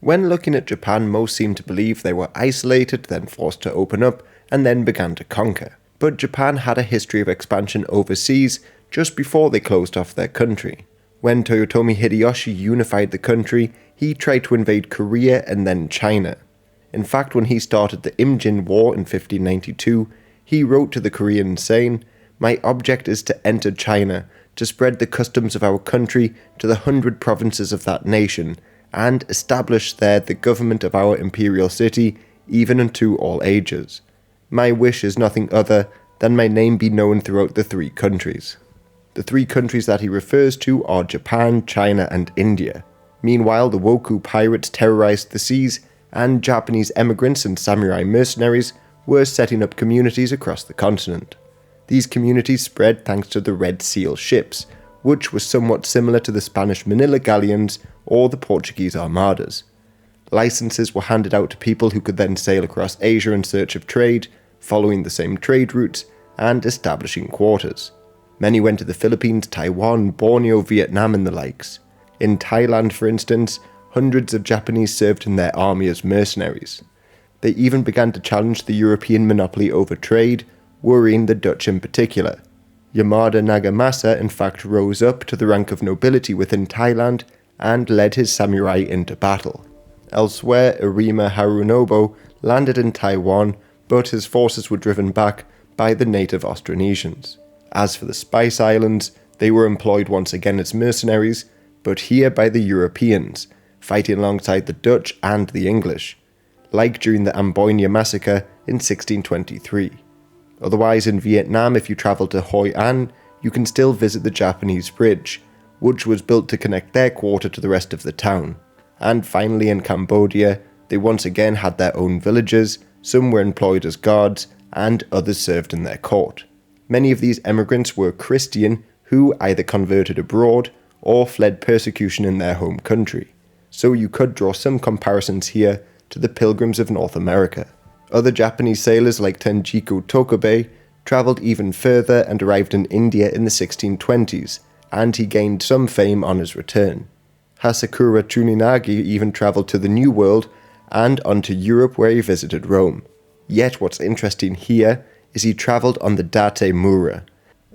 When looking at Japan, most seem to believe they were isolated, then forced to open up, and then began to conquer. But Japan had a history of expansion overseas just before they closed off their country. When Toyotomi Hideyoshi unified the country, he tried to invade Korea and then China. In fact, when he started the Imjin War in 1592, he wrote to the Koreans saying, "My object is to enter China, to spread the customs of our country to the 100 provinces of that nation, and establish there the government of our imperial city, even unto all ages. My wish is nothing other than my name be known throughout the 3 countries." The 3 countries that he refers to are Japan, China, and India. Meanwhile, the Woku pirates terrorized the seas, and Japanese emigrants and samurai mercenaries were setting up communities across the continent. These communities spread thanks to the Red Seal ships, which was somewhat similar to the Spanish Manila galleons or the Portuguese armadas. Licenses were handed out to people who could then sail across Asia in search of trade, following the same trade routes, and establishing quarters. Many went to the Philippines, Taiwan, Borneo, Vietnam, and the likes. In Thailand, for instance, hundreds of Japanese served in their army as mercenaries. They even began to challenge the European monopoly over trade, worrying the Dutch in particular. Yamada Nagamasa in fact rose up to the rank of nobility within Thailand and led his samurai into battle. Elsewhere, Arima Harunobo landed in Taiwan, but his forces were driven back by the native Austronesians. As for the Spice Islands, they were employed once again as mercenaries, but here by the Europeans, fighting alongside the Dutch and the English, like during the Amboyna massacre in 1623. Otherwise, in Vietnam, if you travel to Hoi An, you can still visit the Japanese Bridge, which was built to connect their quarter to the rest of the town. And finally, in Cambodia, they once again had their own villages, some were employed as guards, and others served in their court. Many of these emigrants were Christian, who either converted abroad or fled persecution in their home country. So you could draw some comparisons here to the Pilgrims of North America. Other Japanese sailors like Tenjiku Tokubei travelled even further and arrived in India in the 1620s, and he gained some fame on his return. Hasakura Tsuninagi even travelled to the New World and onto Europe where he visited Rome. Yet what's interesting here is he travelled on the Date Mura,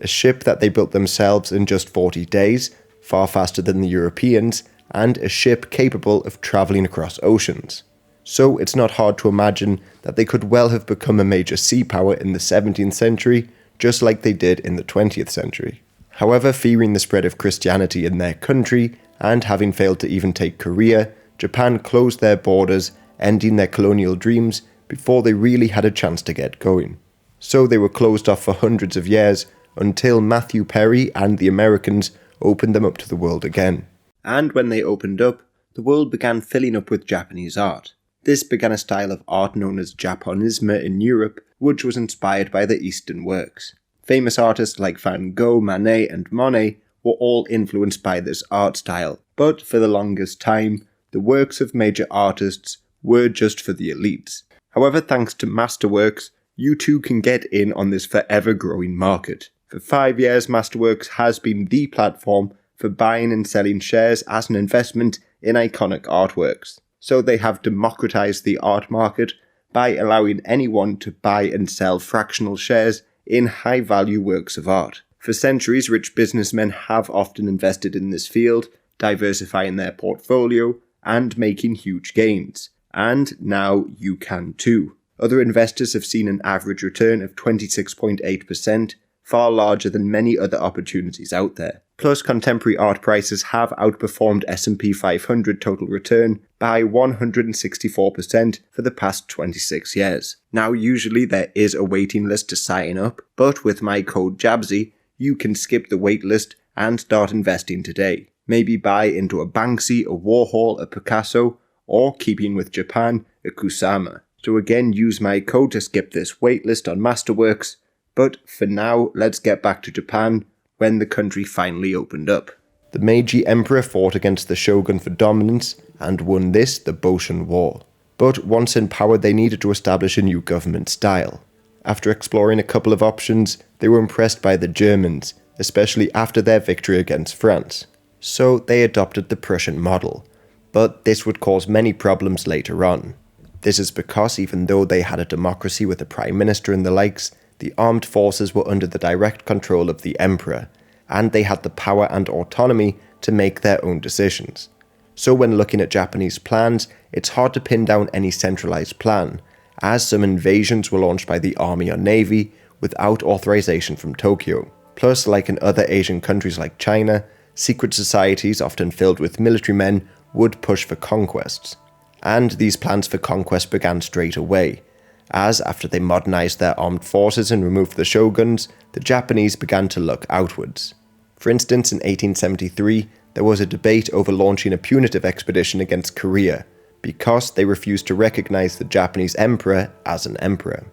a ship that they built themselves in just 40 days, far faster than the Europeans, and a ship capable of travelling across oceans. So it's not hard to imagine that they could well have become a major sea power in the 17th century, just like they did in the 20th century. However, fearing the spread of Christianity in their country, and having failed to even take Korea, Japan closed their borders, ending their colonial dreams before they really had a chance to get going. So they were closed off for hundreds of years, until Matthew Perry and the Americans opened them up to the world again. And when they opened up, the world began filling up with Japanese art. This began a style of art known as Japonisme in Europe, which was inspired by the Eastern works. Famous artists like Van Gogh, Manet, and Monet were all influenced by this art style, but for the longest time, the works of major artists were just for the elites. However, thanks to Masterworks, you too can get in on this forever growing market. For 5 years, Masterworks has been the platform for buying and selling shares as an investment in iconic artworks. So they have democratized the art market by allowing anyone to buy and sell fractional shares in high-value works of art. For centuries, rich businessmen have often invested in this field, diversifying their portfolio and making huge gains. And now you can too. Other investors have seen an average return of 26.8%, far larger than many other opportunities out there. Plus, contemporary art prices have outperformed S&P 500 total return by 164% for the past 26 years. Now, usually there is a waiting list to sign up, but with my code JABSY, you can skip the wait list and start investing today. Maybe buy into a Banksy, a Warhol, a Picasso, or keeping with Japan, a Kusama. So again, use my code to skip this waitlist on Masterworks, but for now, let's get back to Japan when the country finally opened up. The Meiji Emperor fought against the shogun for dominance and won this, the Boshin War. But once in power, they needed to establish a new government style. After exploring a couple of options, they were impressed by the Germans, especially after their victory against France. So they adopted the Prussian model. but this would cause many problems later on. This is because even though they had a democracy with a prime minister and the likes, the armed forces were under the direct control of the emperor, and they had the power and autonomy to make their own decisions. So when looking at Japanese plans, it's hard to pin down any centralized plan, as some invasions were launched by the army or navy without authorization from Tokyo. Plus, like in other Asian countries like China, secret societies often filled with military men would push for conquests. And these plans for conquest began straight away, as after they modernized their armed forces and removed the shoguns, the Japanese began to look outwards. For instance, in 1873, there was a debate over launching a punitive expedition against Korea, because they refused to recognize the Japanese emperor as an emperor.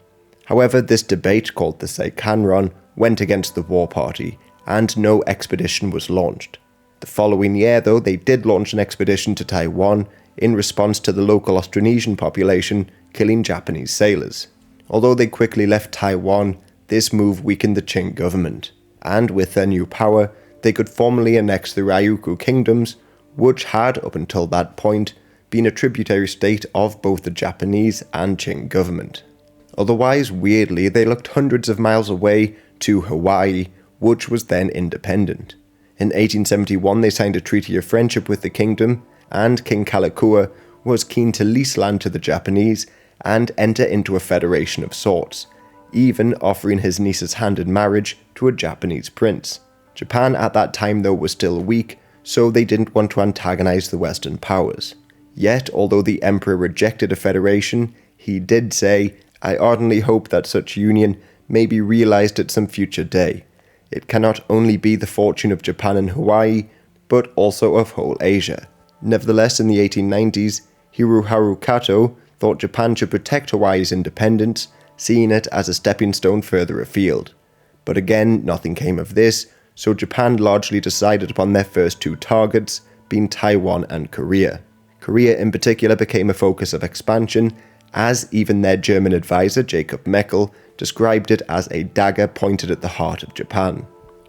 However, this debate, called the Seikanron, went against the war party, and no expedition was launched. The following year, though, they did launch an expedition to Taiwan in response to the local Austronesian population killing Japanese sailors. Although they quickly left Taiwan, this move weakened the Qing government, and with their new power, they could formally annex the Ryukyu kingdoms, which had, up until that point, been a tributary state of both the Japanese and Qing government. Otherwise, weirdly, they looked hundreds of miles away to Hawaii, which was then independent. In 1871, they signed a treaty of friendship with the kingdom, and King Kalakaua was keen to lease land to the Japanese and enter into a federation of sorts, even offering his niece's hand in marriage to a Japanese prince. Japan at that time, though, was still weak, so they didn't want to antagonize the Western powers. Yet, although the emperor rejected a federation, he did say, "I ardently hope that such union may be realized at some future day. It cannot only be the fortune of Japan and Hawaii, but also of whole Asia." Nevertheless, in the 1890s, Hirohito Kato thought Japan should protect Hawaii's independence, seeing it as a stepping stone further afield. But again, nothing came of this, so Japan largely decided upon their first two targets, being Taiwan and Korea. Korea in particular became a focus of expansion, as even their German advisor Jacob Meckel described it as a dagger pointed at the heart of Japan.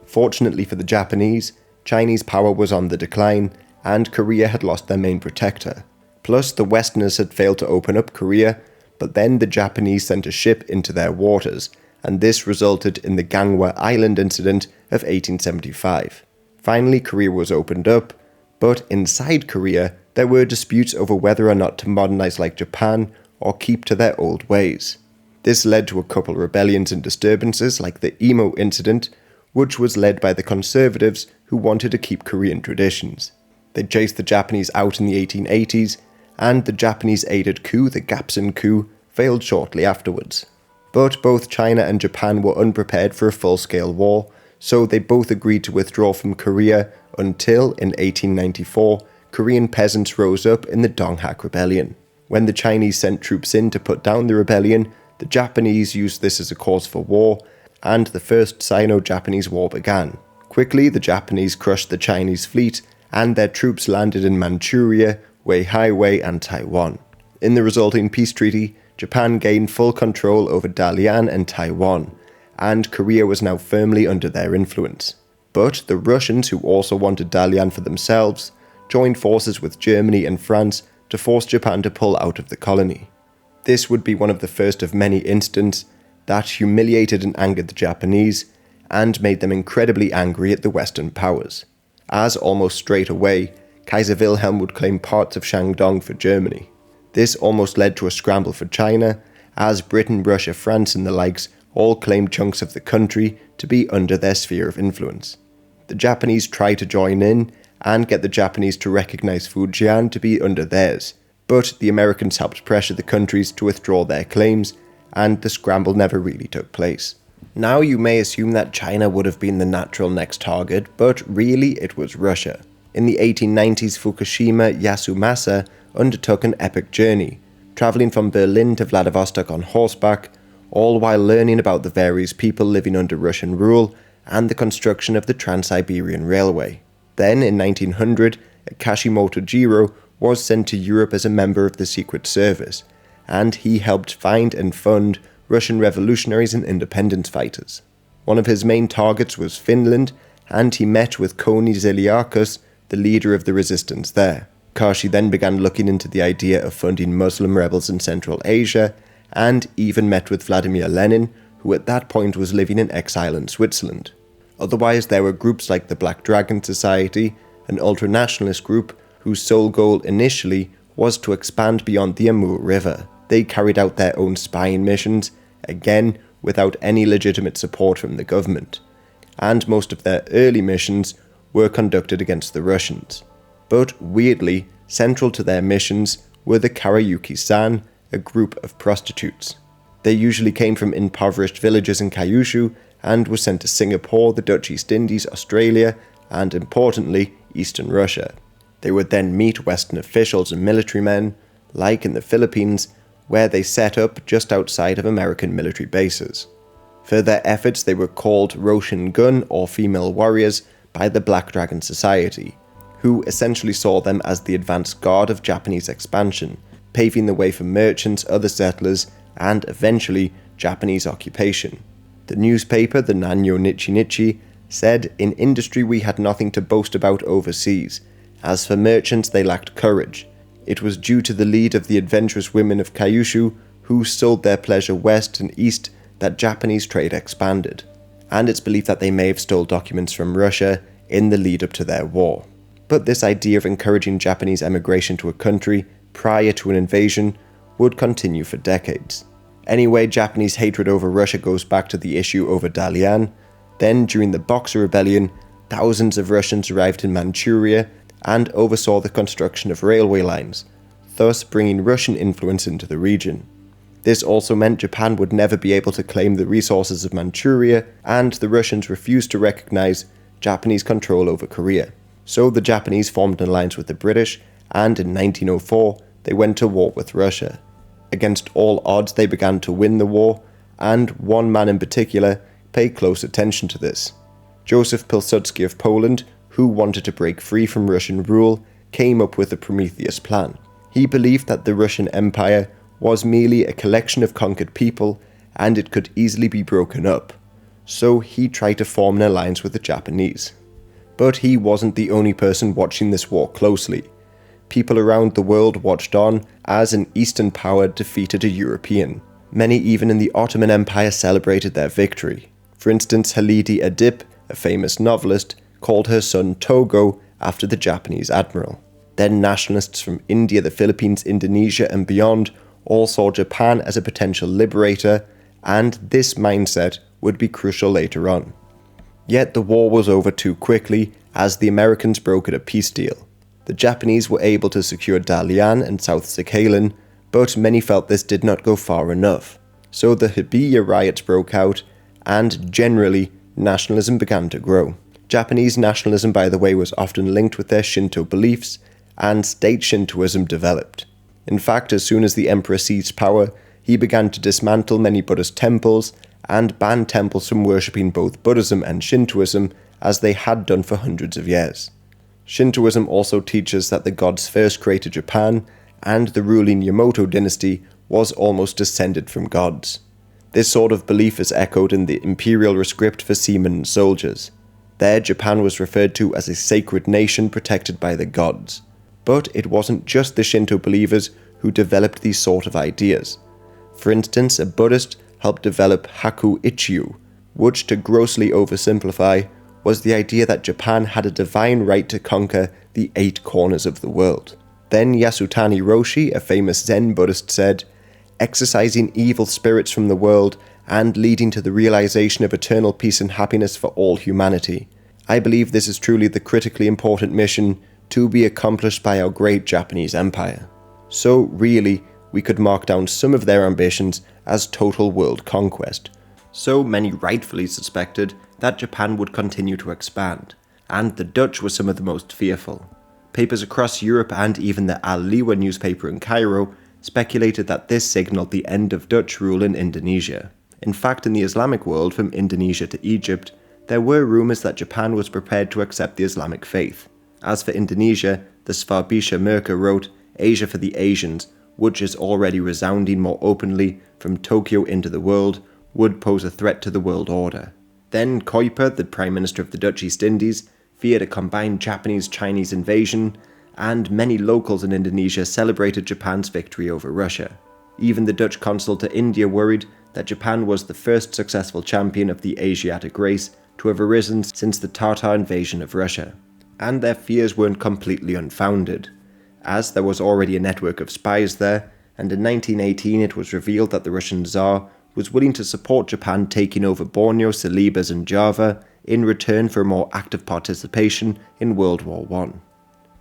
Fortunately for the Japanese, Chinese power was on the decline, and Korea had lost their main protector. Plus, the Westerners had failed to open up Korea, but then the Japanese sent a ship into their waters, and this resulted in the Gangwa Island incident of 1875. Finally, Korea was opened up, but inside Korea, there were disputes over whether or not to modernize like Japan or keep to their old ways. This led to a couple rebellions and disturbances like the Imo incident, which was led by the conservatives who wanted to keep Korean traditions. They chased the Japanese out in the 1880s, and the Japanese-aided coup, the Gapsun coup, failed shortly afterwards. But both China and Japan were unprepared for a full-scale war, so they both agreed to withdraw from Korea until, in 1894, Korean peasants rose up in the Donghak Rebellion. When the Chinese sent troops in to put down the rebellion, the Japanese used this as a cause for war, and the First Sino-Japanese War began. Quickly, the Japanese crushed the Chinese fleet, and their troops landed in Manchuria, Weihaiwei, and Taiwan. In the resulting peace treaty, Japan gained full control over Dalian and Taiwan, and Korea was now firmly under their influence. But the Russians, who also wanted Dalian for themselves, joined forces with Germany and France to force Japan to pull out of the colony. This would be one of the first of many incidents that humiliated and angered the Japanese, and made them incredibly angry at the Western powers, as almost straight away, Kaiser Wilhelm would claim parts of Shandong for Germany. This almost led to a scramble for China, as Britain, Russia, France and the likes all claimed chunks of the country to be under their sphere of influence. The Japanese tried to join in and get the Japanese to recognize Fujian to be under theirs, but the Americans helped pressure the countries to withdraw their claims, and the scramble never really took place. Now you may assume that China would have been the natural next target, but really it was Russia. In the 1890s, Fukushima Yasumasa undertook an epic journey, travelling from Berlin to Vladivostok on horseback, all while learning about the various people living under Russian rule and the construction of the Trans-Siberian Railway. Then, in 1900, Kashimoto Jiro was sent to Europe as a member of the Secret Service, and he helped find and fund Russian revolutionaries and independence fighters. One of his main targets was Finland, and he met with Koni Zeliakus, the leader of the resistance there. Takashi then began looking into the idea of funding Muslim rebels in Central Asia, and even met with Vladimir Lenin, who at that point was living in exile in Switzerland. Otherwise, there were groups like the Black Dragon Society, an ultranationalist group whose sole goal initially was to expand beyond the Amur River. They carried out their own spying missions, again without any legitimate support from the government, and most of their early missions were conducted against the Russians. But weirdly, central to their missions were the Karayuki-san, a group of prostitutes. They usually came from impoverished villages in Kyushu and were sent to Singapore, the Dutch East Indies, Australia, and importantly, Eastern Russia. They would then meet Western officials and military men, like in the Philippines, where they set up just outside of American military bases. For their efforts, they were called Roshin Gun, or female warriors, by the Black Dragon Society, who essentially saw them as the advance guard of Japanese expansion, paving the way for merchants, other settlers, and eventually Japanese occupation. The newspaper, the Nanyo Nichi Nichi, said, "In industry we had nothing to boast about overseas. As for merchants, they lacked courage. It was due to the lead of the adventurous women of Kyushu, who sold their pleasure west and east, that Japanese trade expanded." And it's believed that they may have stole documents from Russia in the lead up to their war. But this idea of encouraging Japanese emigration to a country prior to an invasion would continue for decades. Anyway, Japanese hatred over Russia goes back to the issue over Dalian. Then, during the Boxer Rebellion, thousands of Russians arrived in Manchuria and oversaw the construction of railway lines, thus bringing Russian influence into the region. This also meant Japan would never be able to claim the resources of Manchuria, and the Russians refused to recognize Japanese control over Korea. So the Japanese formed an alliance with the British, and in 1904, they went to war with Russia. Against all odds, they began to win the war, and one man in particular paid close attention to this. Joseph Pilsudski of Poland, who wanted to break free from Russian rule, came up with the Prometheus plan. He believed that the Russian Empire was merely a collection of conquered people, and it could easily be broken up. So he tried to form an alliance with the Japanese. But he wasn't the only person watching this war closely. People around the world watched on as an Eastern power defeated a European. Many even in the Ottoman Empire celebrated their victory. For instance, Halidi Edip, a famous novelist, called her son Togo after the Japanese admiral. Then nationalists from India, the Philippines, Indonesia and beyond all saw Japan as a potential liberator, and this mindset would be crucial later on. Yet the war was over too quickly as the Americans brokered a peace deal. The Japanese were able to secure Dalian and South Sakhalin, but many felt this did not go far enough. So the Hibiya riots broke out, and generally, nationalism began to grow. Japanese nationalism, by the way, was often linked with their Shinto beliefs, and state Shintoism developed. In fact, as soon as the emperor seized power, he began to dismantle many Buddhist temples and ban temples from worshipping both Buddhism and Shintoism, as they had done for hundreds of years. Shintoism also teaches that the gods first created Japan, and the ruling Yamato dynasty was almost descended from gods. This sort of belief is echoed in the Imperial rescript for seamen and soldiers. There, Japan was referred to as a sacred nation protected by the gods. But it wasn't just the Shinto believers who developed these sort of ideas. For instance, a Buddhist helped develop Haku Ichiu, which, to grossly oversimplify, was the idea that Japan had a divine right to conquer the 8 corners of the world. Then Yasutani Roshi, a famous Zen Buddhist, said, "Exorcising evil spirits from the world and leading to the realization of eternal peace and happiness for all humanity. I believe this is truly the critically important mission to be accomplished by our great Japanese empire." So really, we could mark down some of their ambitions as total world conquest. So many rightfully suspected that Japan would continue to expand, and the Dutch were some of the most fearful. Papers across Europe and even the Al-Liwa newspaper in Cairo speculated that this signaled the end of Dutch rule in Indonesia. In fact, in the Islamic world, from Indonesia to Egypt, there were rumours that Japan was prepared to accept the Islamic faith. As for Indonesia, the Svabisha Merka wrote, "Asia for the Asians," which is already resounding more openly from Tokyo into the world, would pose a threat to the world order. Then Kuiper, the Prime Minister of the Dutch East Indies, feared a combined Japanese-Chinese invasion, and many locals in Indonesia celebrated Japan's victory over Russia. Even the Dutch consul to India worried that Japan was the first successful champion of the Asiatic race to have arisen since the Tatar invasion of Russia. And their fears weren't completely unfounded, as there was already a network of spies there, and in 1918 it was revealed that the Russian Tsar was willing to support Japan taking over Borneo, Celebes and Java in return for a more active participation in World War I.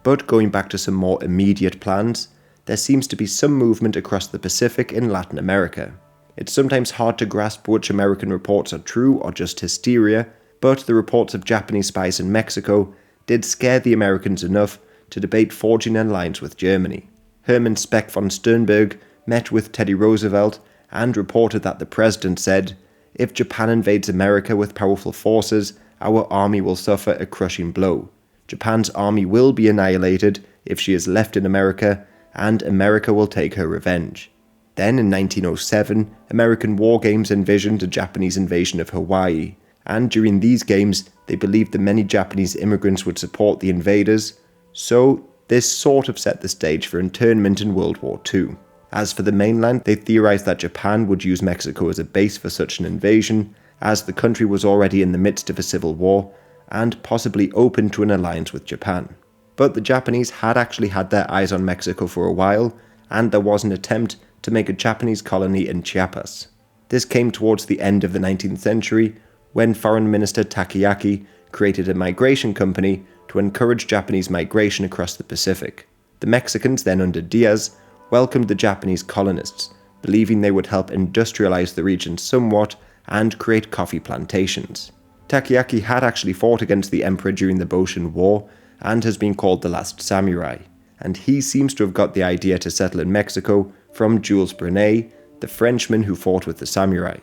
But going back to some more immediate plans, there seems to be some movement across the Pacific in Latin America. It's sometimes hard to grasp which American reports are true or just hysteria, but the reports of Japanese spies in Mexico did scare the Americans enough to debate forging an alliance with Germany. Hermann Speck von Sternberg met with Teddy Roosevelt and reported that the president said, "If Japan invades America with powerful forces, our army will suffer a crushing blow. Japan's army will be annihilated if she is left in America, and America will take her revenge." Then in 1907, American war games envisioned a Japanese invasion of Hawaii, and during these games, they believed that many Japanese immigrants would support the invaders, so this sort of set the stage for internment in World War II. As for the mainland, they theorized that Japan would use Mexico as a base for such an invasion, as the country was already in the midst of a civil war, and possibly open to an alliance with Japan. But the Japanese had actually had their eyes on Mexico for a while, and there was an attempt to make a Japanese colony in Chiapas. This came towards the end of the 19th century, when Foreign Minister Takayaki created a migration company to encourage Japanese migration across the Pacific. The Mexicans, then under Diaz, welcomed the Japanese colonists, believing they would help industrialize the region somewhat and create coffee plantations. Takayaki had actually fought against the emperor during the Boshin War and has been called the last samurai, and he seems to have got the idea to settle in Mexico from Jules Brunet, the Frenchman who fought with the samurai.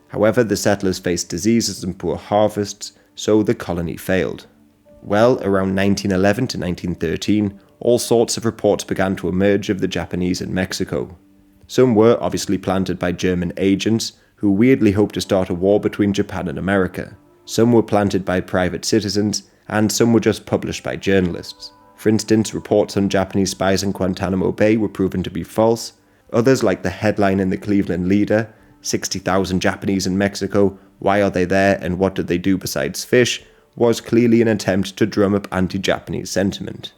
However, the settlers faced diseases and poor harvests, so the colony failed. Well, around 1911 to 1913, all sorts of reports began to emerge of the Japanese in Mexico. Some were obviously planted by German agents, who weirdly hoped to start a war between Japan and America. Some were planted by private citizens, and some were just published by journalists. For instance, reports on Japanese spies in Guantanamo Bay were proven to be false. Others, like the headline in the Cleveland Leader, 60,000 Japanese in Mexico, why are they there and what did they do besides fish, was clearly an attempt to drum up anti-Japanese sentiment.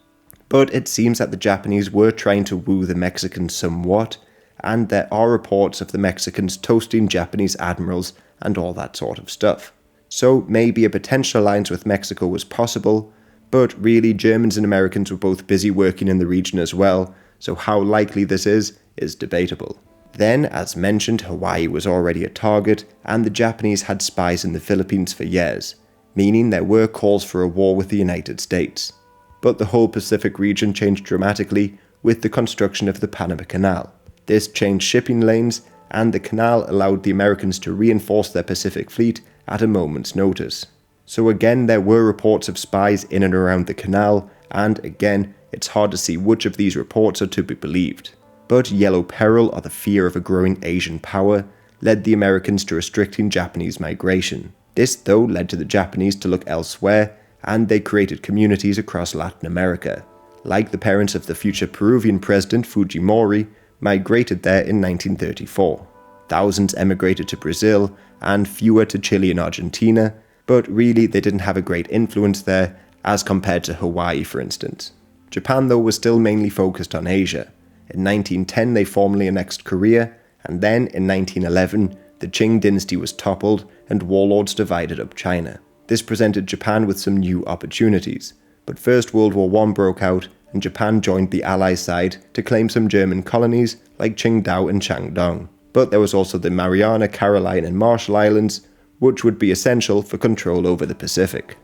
But it seems that the Japanese were trying to woo the Mexicans somewhat, and there are reports of the Mexicans toasting Japanese admirals and all that sort of stuff. So maybe a potential alliance with Mexico was possible, but really Germans and Americans were both busy working in the region as well, so how likely this is debatable. Then, as mentioned, Hawaii was already a target, and the Japanese had spies in the Philippines for years, meaning there were calls for a war with the United States. But the whole Pacific region changed dramatically with the construction of the Panama Canal. This changed shipping lanes, and the canal allowed the Americans to reinforce their Pacific fleet at a moment's notice. So again, there were reports of spies in and around the canal, and again, it's hard to see which of these reports are to be believed. But yellow peril, or the fear of a growing Asian power, led the Americans to restricting Japanese migration. This, though, led to the Japanese to look elsewhere, and they created communities across Latin America. Like the parents of the future Peruvian president Fujimori, migrated there in 1934. Thousands emigrated to Brazil, and fewer to Chile and Argentina, but really they didn't have a great influence there, as compared to Hawaii, for instance. Japan, though, was still mainly focused on Asia. In 1910, they formally annexed Korea, and then in 1911, the Qing dynasty was toppled and warlords divided up China. This presented Japan with some new opportunities, but First World War I broke out, and Japan joined the Allies' side to claim some German colonies like Qingdao and Shandong. But there was also the Mariana, Caroline, and Marshall Islands, which would be essential for control over the Pacific.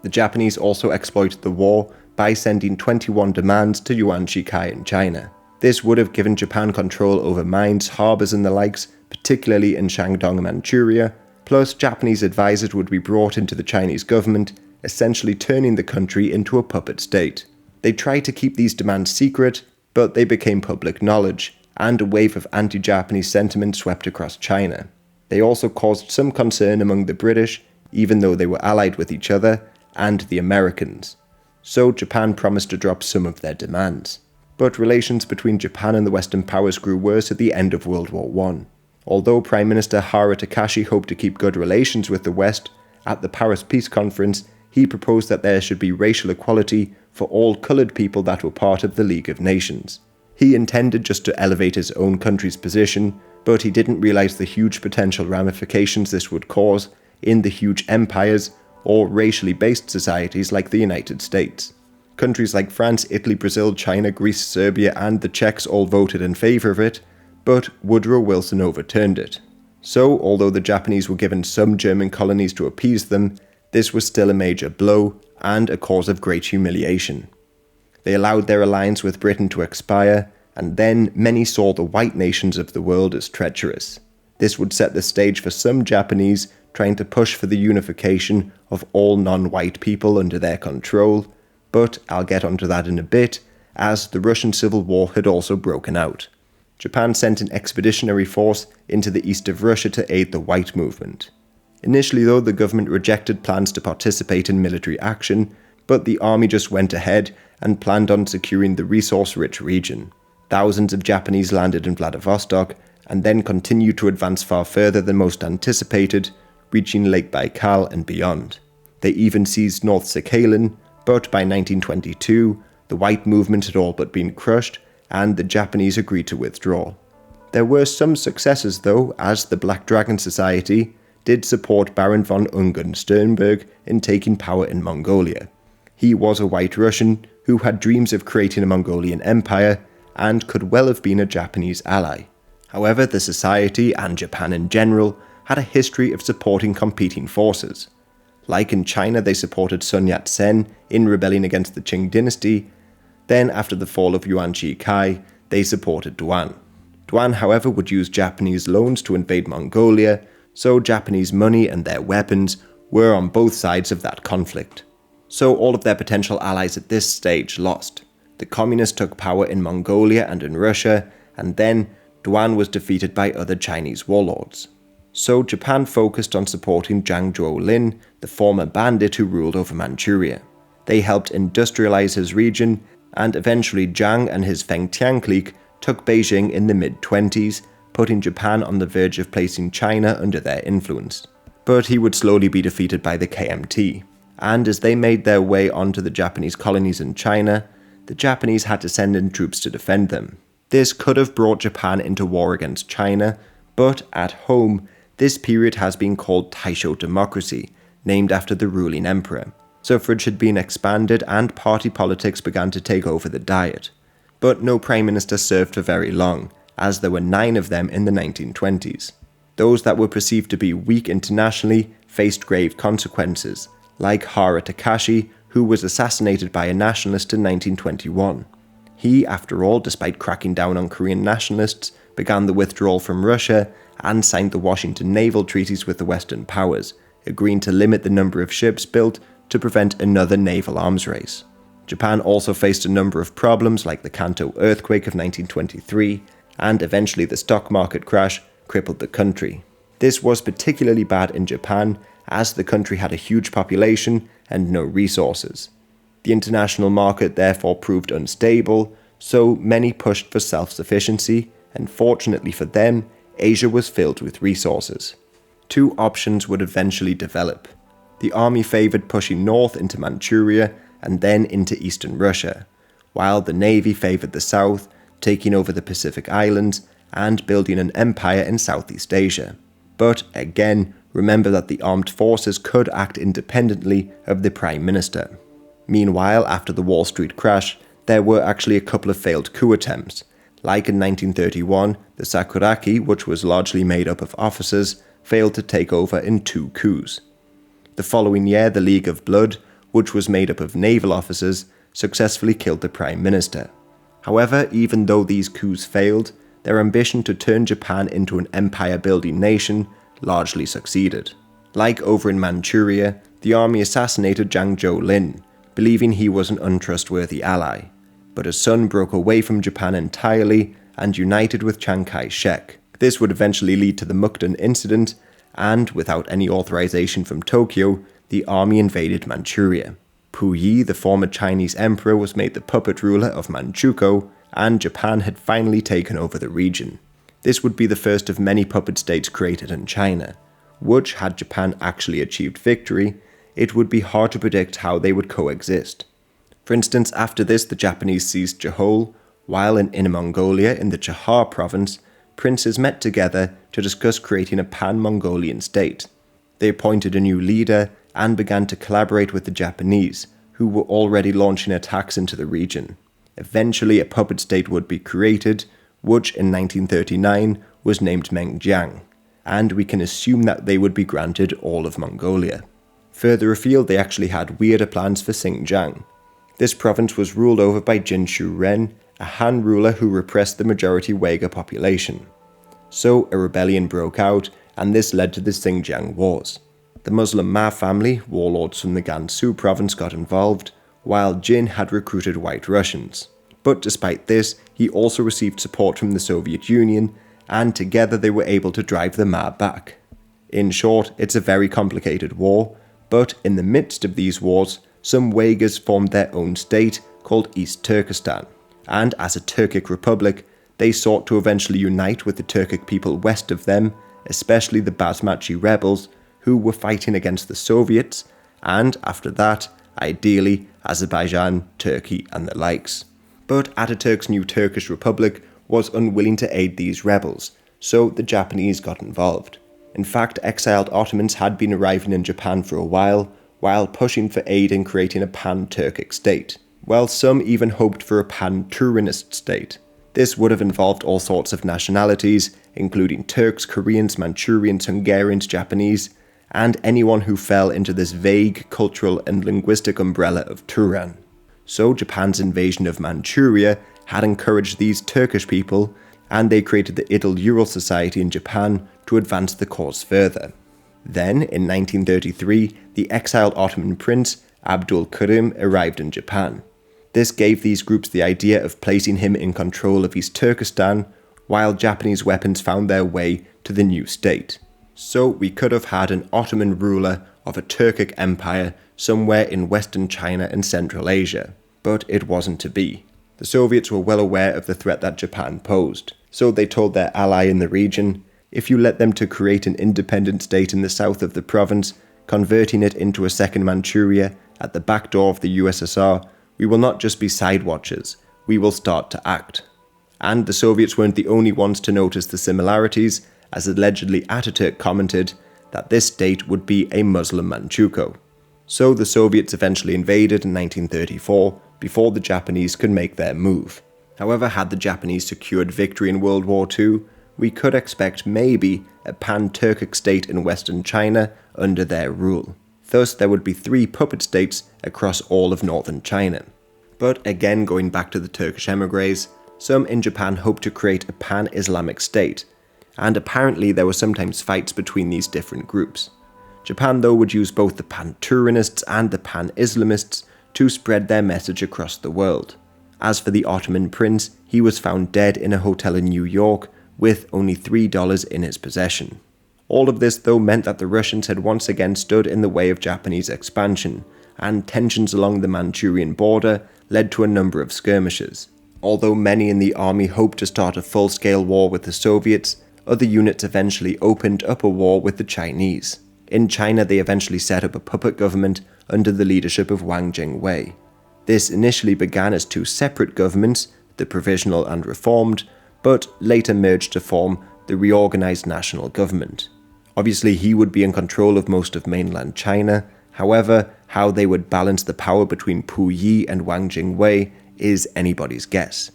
The Japanese also exploited the war by sending 21 demands to Yuan Shikai in China. This would have given Japan control over mines, harbours and the likes, particularly in Shandong and Manchuria, plus Japanese advisors would be brought into the Chinese government, essentially turning the country into a puppet state. They tried to keep these demands secret, but they became public knowledge, and a wave of anti-Japanese sentiment swept across China. They also caused some concern among the British, even though they were allied with each other, and the Americans. so Japan promised to drop some of their demands. But relations between Japan and the Western powers grew worse at the end of World War I. Although Prime Minister Haruo Takashi hoped to keep good relations with the West, at the Paris Peace Conference, he proposed that there should be racial equality for all coloured people that were part of the League of Nations. He intended just to elevate his own country's position, but he didn't realise the huge potential ramifications this would cause in the huge empires or racially based societies like the United States. Countries like France, Italy, Brazil, China, Greece, Serbia and the Czechs all voted in favour of it, but Woodrow Wilson overturned it. So, although the Japanese were given some German colonies to appease them, this was still a major blow and a cause of great humiliation. They allowed their alliance with Britain to expire, and then many saw the white nations of the world as treacherous. This would set the stage for some Japanese trying to push for the unification of all non-white people under their control, but I'll get onto that in a bit, as the Russian Civil War had also broken out. Japan sent an expeditionary force into the east of Russia to aid the white movement. Initially though, the government rejected plans to participate in military action, but the army just went ahead and planned on securing the resource-rich region. Thousands of Japanese landed in Vladivostok, and then continued to advance far further than most anticipated, reaching Lake Baikal and beyond. They even seized North Sakhalin, but by 1922, the white movement had all but been crushed, and the Japanese agreed to withdraw. There were some successes though, as the Black Dragon Society did support Baron von Ungern Sternberg in taking power in Mongolia. He was a white Russian who had dreams of creating a Mongolian empire, and could well have been a Japanese ally. However, the society, and Japan in general, had a history of supporting competing forces. Like in China, they supported Sun Yat-sen in rebelling against the Qing dynasty. Then, after the fall of Yuan Shikai, they supported Duan. Duan, however, would use Japanese loans to invade Mongolia, so Japanese money and their weapons were on both sides of that conflict. So all of their potential allies at this stage lost. The communists took power in Mongolia and in Russia, and then Duan was defeated by other Chinese warlords. So Japan focused on supporting Zhang Zhuolin, the former bandit who ruled over Manchuria. They helped industrialize his region, and eventually Zhang and his Fengtian clique took Beijing in the mid-20s, putting Japan on the verge of placing China under their influence. But he would slowly be defeated by the KMT, and as they made their way onto the Japanese colonies in China, the Japanese had to send in troops to defend them. This could have brought Japan into war against China, but at home, this period has been called Taisho democracy, named after the ruling emperor. Suffrage had been expanded and party politics began to take over the diet. But no prime minister served for very long, as there were 9 of them in the 1920s. Those that were perceived to be weak internationally faced grave consequences, like Haruo Takashi, who was assassinated by a nationalist in 1921. He, after all, despite cracking down on Korean nationalists, began the withdrawal from Russia and signed the Washington naval treaties with the Western powers, agreeing to limit the number of ships built to prevent another naval arms race. Japan also faced a number of problems like the Kanto earthquake of 1923, and eventually the stock market crash crippled the country. This was particularly bad in Japan, as the country had a huge population and no resources. The international market therefore proved unstable, so many pushed for self-sufficiency, and fortunately for them, Asia was filled with resources. 2 options would eventually develop. The army favoured pushing north into Manchuria and then into eastern Russia, while the navy favoured the south, taking over the Pacific Islands and building an empire in Southeast Asia. But again, remember that the armed forces could act independently of the Prime Minister. Meanwhile, after the Wall Street crash, there were actually a couple of failed coup attempts. Like in 1931, the Sakuraki, which was largely made up of officers, failed to take over in 2 coups. The following year, the League of Blood, which was made up of naval officers, successfully killed the Prime Minister. However, even though these coups failed, their ambition to turn Japan into an empire-building nation largely succeeded. Like over in Manchuria, the army assassinated Zhang Zhuolin, believing he was an untrustworthy ally. But his son broke away from Japan entirely and united with Chiang Kai-shek. This would eventually lead to the Mukden incident, and without any authorization from Tokyo, the army invaded Manchuria. Puyi, the former Chinese emperor, was made the puppet ruler of Manchukuo, and Japan had finally taken over the region. This would be the first of many puppet states created in China, which, had Japan actually achieved victory, it would be hard to predict how they would coexist. For instance, after this, the Japanese seized Johol, while in Inner Mongolia, in the Chahar province, princes met together to discuss creating a pan-Mongolian state. They appointed a new leader and began to collaborate with the Japanese, who were already launching attacks into the region. Eventually, a puppet state would be created, which in 1939 was named Mengjiang, and we can assume that they would be granted all of Mongolia. Further afield, they actually had weirder plans for Xinjiang. This province was ruled over by Jin Shu-ren, a Han ruler who repressed the majority Uyghur population. So a rebellion broke out, and this led to the Xinjiang Wars. The Muslim Ma family, warlords from the Gansu province, got involved, while Jin had recruited White Russians. But despite this, he also received support from the Soviet Union, and together they were able to drive the Ma back. In short, it's a very complicated war, but in the midst of these wars, some Uyghurs formed their own state called East Turkestan, and as a Turkic republic, they sought to eventually unite with the Turkic people west of them, especially the Basmachi rebels, who were fighting against the Soviets, and after that, ideally, Azerbaijan, Turkey, and the likes. But Ataturk's new Turkish Republic was unwilling to aid these rebels, so the Japanese got involved. In fact, exiled Ottomans had been arriving in Japan for a while pushing for aid in creating a pan-Turkic state, while some even hoped for a pan-Turanist state. This would have involved all sorts of nationalities, including Turks, Koreans, Manchurians, Hungarians, Japanese, and anyone who fell into this vague cultural and linguistic umbrella of Turan. So Japan's invasion of Manchuria had encouraged these Turkish people, and they created the Idel-Ural Society in Japan to advance the cause further. Then, in 1933, the exiled Ottoman prince, Abdul Karim, arrived in Japan. This gave these groups the idea of placing him in control of East Turkestan, while Japanese weapons found their way to the new state. So we could have had an Ottoman ruler of a Turkic empire somewhere in Western China and Central Asia. But it wasn't to be. The Soviets were well aware of the threat that Japan posed, so they told their ally in the region, if you let them to create an independent state in the south of the province, converting it into a second Manchuria at the back door of the USSR, we will not just be side watchers, we will start to act. And the Soviets weren't the only ones to notice the similarities, as allegedly Ataturk commented that this state would be a Muslim Manchukuo. So the Soviets eventually invaded in 1934, before the Japanese could make their move. However, had the Japanese secured victory in World War II, we could expect maybe a pan-Turkic state in Western China under their rule. Thus, there would be 3 puppet states across all of northern China. But again, going back to the Turkish emigres, some in Japan hoped to create a pan-Islamic state, and apparently there were sometimes fights between these different groups. Japan, though, would use both the pan-Turanists and the pan-Islamists to spread their message across the world. As for the Ottoman prince, he was found dead in a hotel in New York with only $3 in his possession. All of this, though, meant that the Russians had once again stood in the way of Japanese expansion, and tensions along the Manchurian border led to a number of skirmishes. Although many in the army hoped to start a full-scale war with the Soviets, other units eventually opened up a war with the Chinese. In China, they eventually set up a puppet government under the leadership of Wang Jingwei. This initially began as 2 separate governments, the Provisional and Reformed, but later merged to form the reorganized national government. Obviously, he would be in control of most of mainland China. However, how they would balance the power between Puyi and Wang Jingwei is anybody's guess.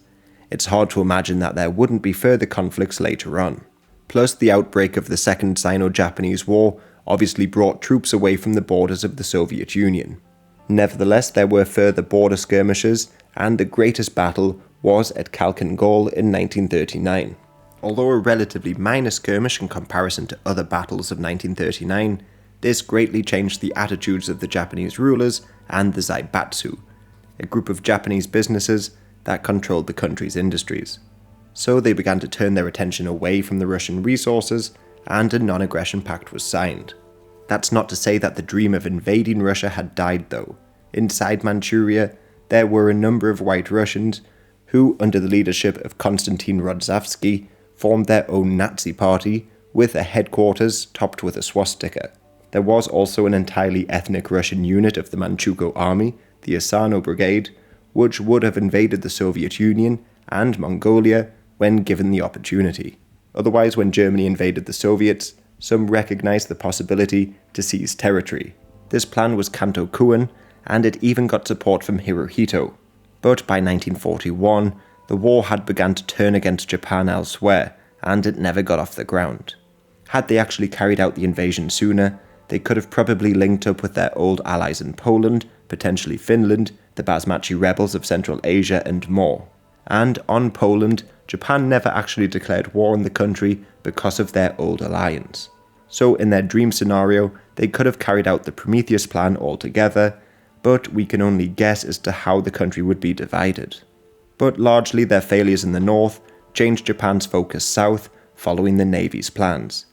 It's hard to imagine that there wouldn't be further conflicts later on. Plus, the outbreak of the Second Sino-Japanese War obviously brought troops away from the borders of the Soviet Union. Nevertheless, there were further border skirmishes, and the greatest battle was at Khalkhin-Gol in 1939. Although a relatively minor skirmish in comparison to other battles of 1939, this greatly changed the attitudes of the Japanese rulers and the Zaibatsu, a group of Japanese businesses that controlled the country's industries. So they began to turn their attention away from the Russian resources, and a non-aggression pact was signed. That's not to say that the dream of invading Russia had died though. inside Manchuria, there were a number of White Russians who, under the leadership of Konstantin Rodzavsky, formed their own Nazi party with a headquarters topped with a swastika. There was also an entirely ethnic Russian unit of the Manchukuo army, the Asano Brigade, which would have invaded the Soviet Union and Mongolia when given the opportunity. Otherwise, when Germany invaded the Soviets, some recognized the possibility to seize territory. This plan was Kanto-kun, and it even got support from Hirohito. But by 1941, the war had begun to turn against Japan elsewhere, and it never got off the ground. Had they actually carried out the invasion sooner, they could have probably linked up with their old allies in Poland, potentially Finland, the Basmachi rebels of Central Asia, and more. And on Poland, Japan never actually declared war on the country because of their old alliance. So in their dream scenario, they could have carried out the Prometheus plan altogether, but we can only guess as to how the country would be divided. But largely their failures in the north changed Japan's focus south, following the Navy's plans.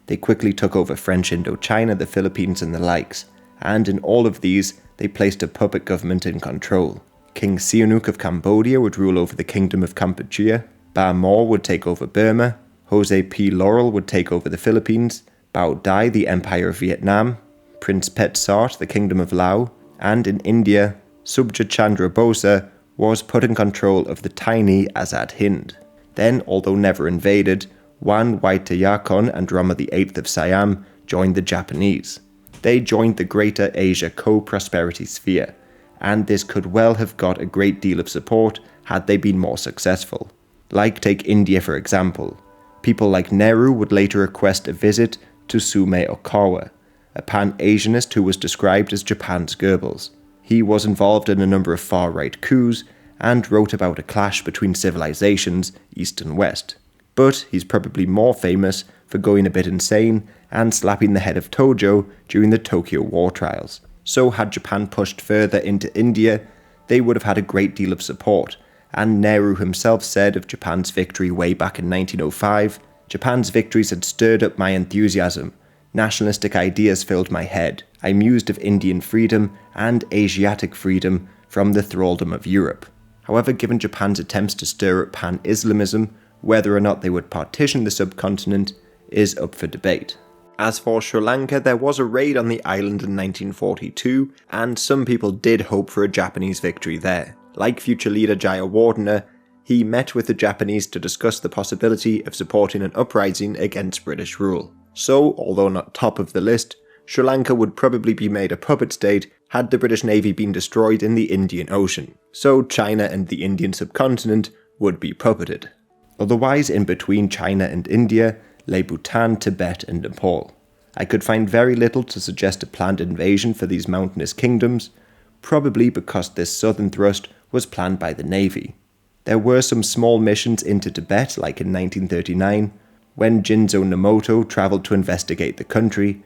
They quickly took over French Indochina, the Philippines, and the likes, and in all of these, they placed a puppet government in control. King Sihanouk of Cambodia would rule over the Kingdom of Kampuchea, Ba Maw would take over Burma, Jose P. Laurel would take over the Philippines, Bao Dai the Empire of Vietnam, Prince Petsart the Kingdom of Laos, and in India, Subja Chandra Bose was put in control of the tiny Azad Hind. Then, although never invaded, Wan Waitayakon and Rama VIII of Siam joined the Japanese. They joined the Greater Asia Co-Prosperity Sphere, and this could well have got a great deal of support had they been more successful. Like take India for example. People like Nehru would later request a visit to Sume Okawa, a Pan-Asianist who was described as Japan's Goebbels. He was involved in a number of far-right coups and wrote about a clash between civilizations, East and West. But he's probably more famous for going a bit insane and slapping the head of Tojo during the Tokyo War trials. So had Japan pushed further into India, they would have had a great deal of support, and Nehru himself said of Japan's victory way back in 1905, "Japan's victories had stirred up my enthusiasm. Nationalistic ideas filled my head. I mused of Indian freedom and Asiatic freedom from the thraldom of Europe." However, given Japan's attempts to stir up pan-Islamism, whether or not they would partition the subcontinent is up for debate. As for Sri Lanka, there was a raid on the island in 1942, and some people did hope for a Japanese victory there. Like future leader Jayawardena, he met with the Japanese to discuss the possibility of supporting an uprising against British rule. So, although not top of the list, Sri Lanka would probably be made a puppet state had the British Navy been destroyed in the Indian Ocean. So China and the Indian subcontinent would be puppeted. Otherwise, in between China and India lay Bhutan, Tibet, and Nepal. I could find very little to suggest a planned invasion for these mountainous kingdoms, probably because this southern thrust was planned by the Navy. There were some small missions into Tibet, like in 1939, when Jinzo Nomoto travelled to investigate the country,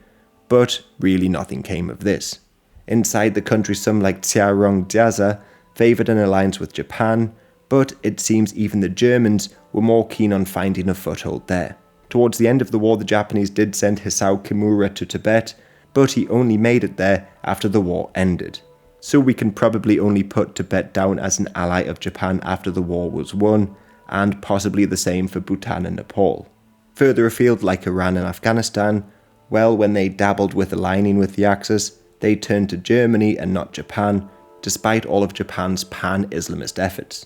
but really nothing came of this. Inside the country, some like Tsiarong Diaza favoured an alliance with Japan, but it seems even the Germans were more keen on finding a foothold there. Towards the end of the war, the Japanese did send Hisao Kimura to Tibet, but he only made it there after the war ended. So we can probably only put Tibet down as an ally of Japan after the war was won, and possibly the same for Bhutan and Nepal. Further afield, like Iran and Afghanistan, well, when they dabbled with aligning with the Axis, they turned to Germany and not Japan, despite all of Japan's pan-Islamist efforts.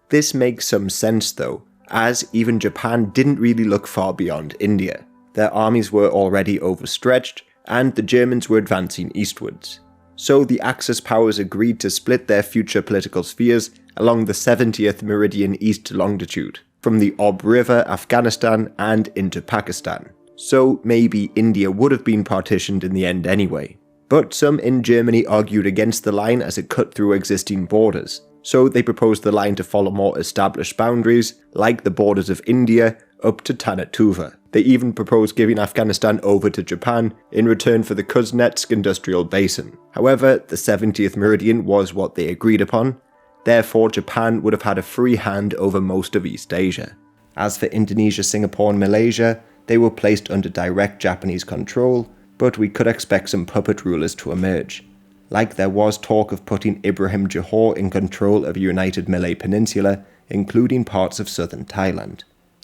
This makes some sense though, as even Japan didn't really look far beyond India. Their armies were already overstretched, and the Germans were advancing eastwards. So the Axis powers agreed to split their future political spheres along the 70th meridian east longitude, from the Ob River, Afghanistan, and into Pakistan. So maybe India would have been partitioned in the end anyway. But some in Germany argued against the line as it cut through existing borders. So they proposed the line to follow more established boundaries, like the borders of India, up to Tanatuva. They even proposed giving Afghanistan over to Japan in return for the Kuznetsk industrial basin. However, the 70th meridian was what they agreed upon, therefore Japan would have had a free hand over most of East Asia. As for Indonesia, Singapore and Malaysia, they were placed under direct Japanese control, but we could expect some puppet rulers to emerge. like there was talk of putting Ibrahim Johor in control of a united Malay Peninsula, including parts of southern Thailand.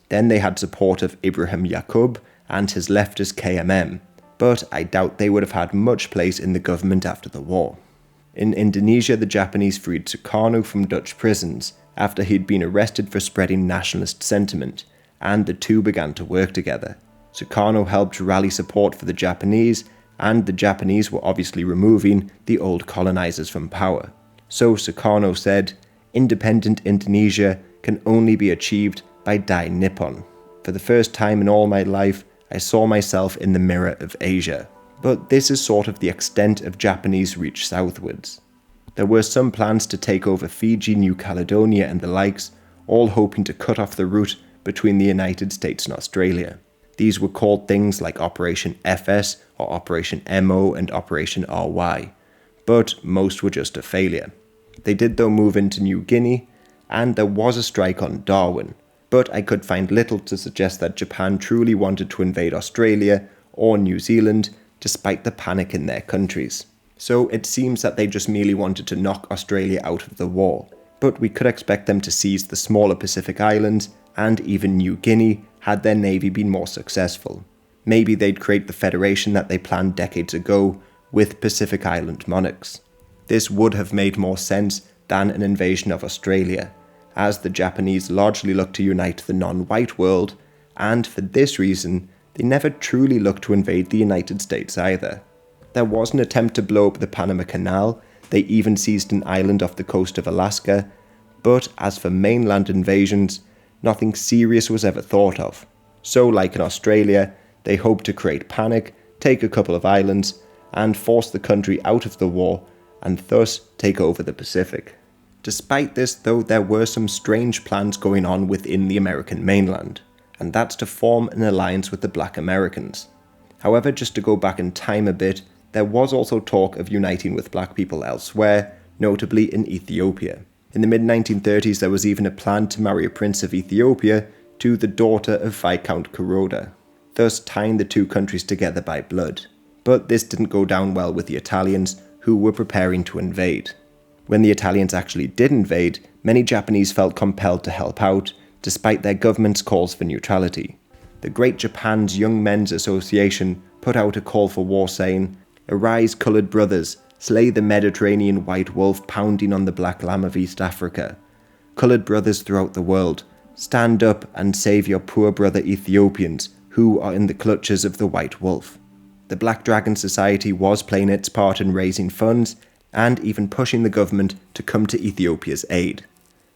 Then they had support of Ibrahim Yaqub and his leftist KMM, but I doubt they would have had much place in the government after the war. In Indonesia, the Japanese freed Sukarno from Dutch prisons after he'd been arrested for spreading nationalist sentiment, and the two began to work together. Sukarno helped rally support for the Japanese, and the Japanese were obviously removing the old colonizers from power. So Sukarno said, "Independent Indonesia can only be achieved by Dai Nippon. For the first time in all my life, I saw myself in the mirror of Asia." But this is sort of the extent of Japanese reach southwards. There were some plans to take over Fiji, New Caledonia and the likes, all hoping to cut off the route between the United States and Australia. These were called things like Operation FS or Operation MO and Operation RY, but most were just a failure. They did though move into New Guinea, and there was a strike on Darwin, but I could find little to suggest that Japan truly wanted to invade Australia or New Zealand, despite the panic in their countries. So it seems that they just merely wanted to knock Australia out of the war, but we could expect them to seize the smaller Pacific Islands and even New Guinea had their navy been more successful. Maybe they'd create the federation that they planned decades ago with Pacific Island monarchs. This would have made more sense than an invasion of Australia, as the Japanese largely looked to unite the non-white world, and for this reason, they never truly looked to invade the United States either. There was an attempt to blow up the Panama Canal, they even seized an island off the coast of Alaska, but as for mainland invasions, nothing serious was ever thought of. So like in Australia, they hoped to create panic, take a couple of islands, and force the country out of the war, and thus take over the Pacific. Despite this though, there were some strange plans going on within the American mainland, and that's to form an alliance with the Black Americans. However, just to go back in time a bit, there was also talk of uniting with black people elsewhere, notably in Ethiopia. In the mid-1930s, there was even a plan to marry a prince of Ethiopia to the daughter of Viscount Kuroda, thus tying the two countries together by blood. But this didn't go down well with the Italians, who were preparing to invade. When the Italians actually did invade, many Japanese felt compelled to help out, despite their government's calls for neutrality. The Great Japan's Young Men's Association put out a call for war saying, "Arise, coloured brothers, slay the Mediterranean white wolf pounding on the black lamb of East Africa. Coloured brothers throughout the world, stand up and save your poor brother Ethiopians who are in the clutches of the white wolf." The Black Dragon Society was playing its part in raising funds and even pushing the government to come to Ethiopia's aid.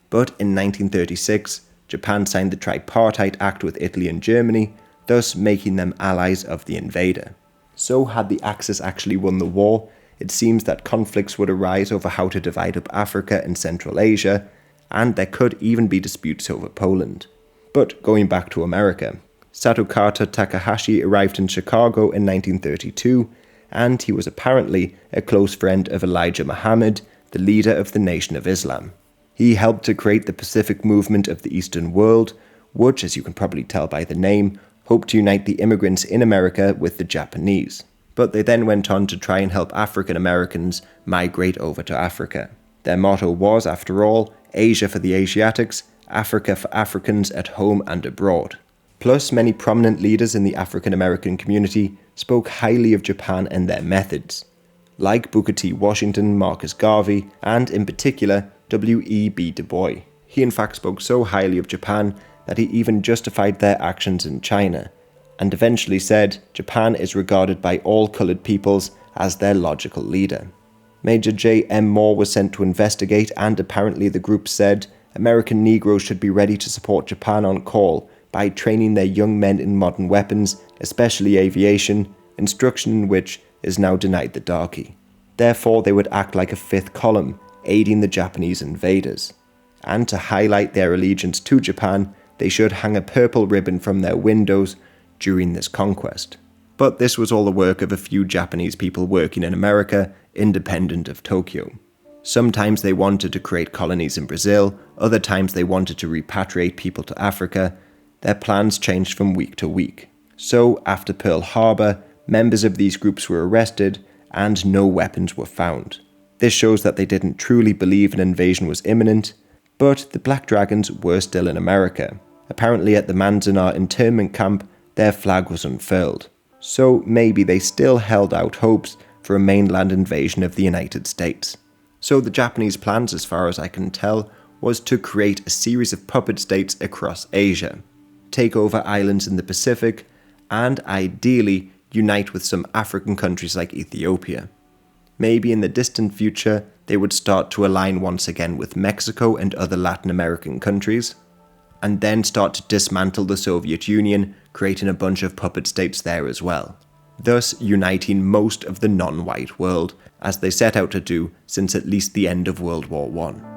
But in 1936, Japan signed the Tripartite Act with Italy and Germany, thus making them allies of the invader. So had the Axis actually won the war, it seems that conflicts would arise over how to divide up Africa and Central Asia, and there could even be disputes over Poland. But going back to America, Satokata Takahashi arrived in Chicago in 1932, and he was apparently a close friend of Elijah Muhammad, the leader of the Nation of Islam. He helped to create the Pacific movement of the Eastern world, which, as you can probably tell by the name, hoped to unite the immigrants in America with the Japanese. But they then went on to try and help African Americans migrate over to Africa. Their motto was, after all, Asia for the Asiatics, Africa for Africans at home and abroad. Plus, many prominent leaders in the African American community spoke highly of Japan and their methods, like Booker T. Washington, Marcus Garvey, and in particular, W.E.B. Du Bois. He in fact spoke so highly of Japan that he even justified their actions in China, and eventually said Japan is regarded by all coloured peoples as their logical leader. Major J. M. Moore was sent to investigate, and apparently the group said American Negroes should be ready to support Japan on call by training their young men in modern weapons, especially aviation, instruction in which is now denied the darky. Therefore, they would act like a fifth column, aiding the Japanese invaders. And to highlight their allegiance to Japan, they should hang a purple ribbon from their windows during this conquest. But this was all the work of a few Japanese people working in America, independent of Tokyo. Sometimes they wanted to create colonies in Brazil, other times they wanted to repatriate people to Africa. Their plans changed from week to week. So, after Pearl Harbor, members of these groups were arrested and no weapons were found. This shows that they didn't truly believe an invasion was imminent, but the Black Dragons were still in America. Apparently at the Manzanar internment camp, their flag was unfurled. So maybe they still held out hopes for a mainland invasion of the United States. So the Japanese plans, as far as I can tell, was to create a series of puppet states across Asia, take over islands in the Pacific, and ideally unite with some African countries like Ethiopia. Maybe in the distant future, they would start to align once again with Mexico and other Latin American countries, and then start to dismantle the Soviet Union, creating a bunch of puppet states there as well, thus uniting most of the non-white world, as they set out to do since at least the end of World War I.